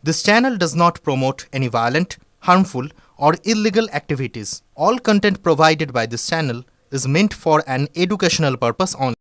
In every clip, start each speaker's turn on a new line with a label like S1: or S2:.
S1: This channel does not promote any violent, harmful, or illegal activities. All content provided by this channel is meant for an educational purpose only.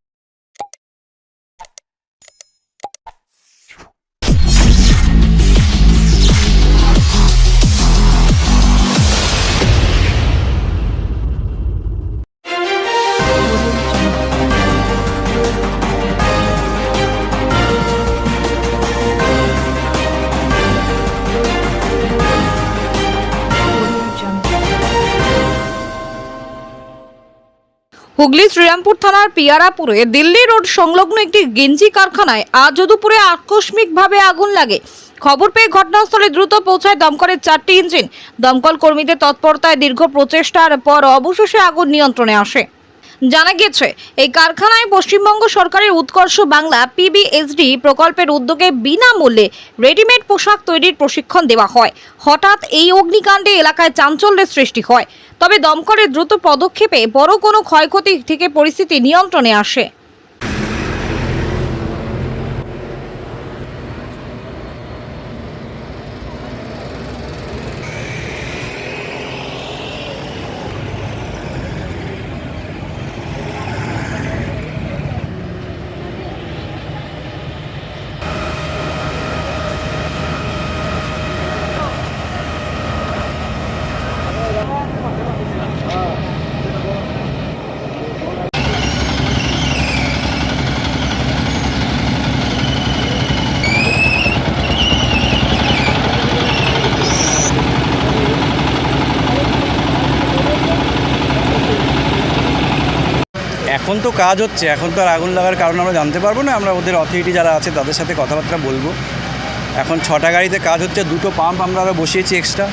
S2: Hooghly Serampore থানার পিয়ারাপুরে Delhi road সংলগ্ন একটি গেঞ্জি কারখানায় আজ দুপুরে আকস্মিকভাবে আগুন লাগে। খবর পেয়ে ঘটনাস্থলে দ্রুত পৌঁছায় দমকলের 4টি ইঞ্জিন। দমকল কর্মীদের তৎপরতায় দীর্ঘ প্রচেষ্টার পর অবশেষে আগুন নিয়ন্ত্রণে আসে। জানা গেছে, এই কারখানায় পশ্চিমবঙ্গ সরকারের উৎকর্ষ বাংলা পিবিএসডি প্রকল্পের উদ্যোগে বিনামূল্যে রেডিমেড পোশাক তৈরির প্রশিক্ষণ দেওয়া হয়। হঠাৎ এই অগ্নিকাণ্ডে এলাকায় চাঞ্চল্যের সৃষ্টি হয়। তবে দমকলের দ্রুত পদক্ষেপে বড় কোনো ক্ষয়ক্ষতি থেকে পরিস্থিতি নিয়ন্ত্রণে আসে।
S3: এখন তো কাজ হচ্ছে, এখন তো আর আগুন লাগার কারণ আমরা জানতে পারবো না। আমরা ওদের অথরিটি যারা আছে তাদের সাথে কথাবার্তা বলবো। এখন 6টা গাড়িতে কাজ হচ্ছে, 2টো পাম্প আমরা আরও বসিয়েছি এক্সট্রা,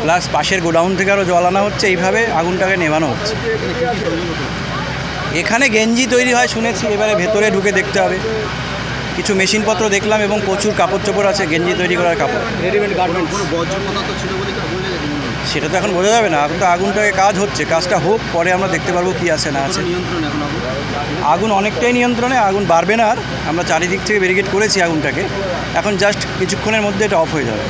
S3: প্লাস পাশের গোডাউন থেকে আরও জল আনা হচ্ছে। এইভাবে আগুনটাকে নেভানো হচ্ছে। এখানে গেঞ্জি তৈরি হয় শুনেছি, এবারে ভেতরে ঢুকে দেখতে হবে। কিছু মেশিনপত্র দেখলাম এবং প্রচুর কাপড় চোপড় আছে, গেঞ্জি তৈরি করার কাপড়, রেডিমেড গার্মেন্টস। সেটা তো এখন বোঝা যাবে না। এখন তো আগুনটাকে কাজ হচ্ছে, কাজটা হোক, পরে আমরা দেখতে পারবো কী আছে না আছে। আগুন অনেকটাই নিয়ন্ত্রণে, আগুন বাড়বে না আর। আমরা চারিদিক থেকে ব্যারিকেড করেছি আগুনটাকে, এখন জাস্ট কিছুক্ষণের মধ্যে এটা অফ হয়ে যাবে।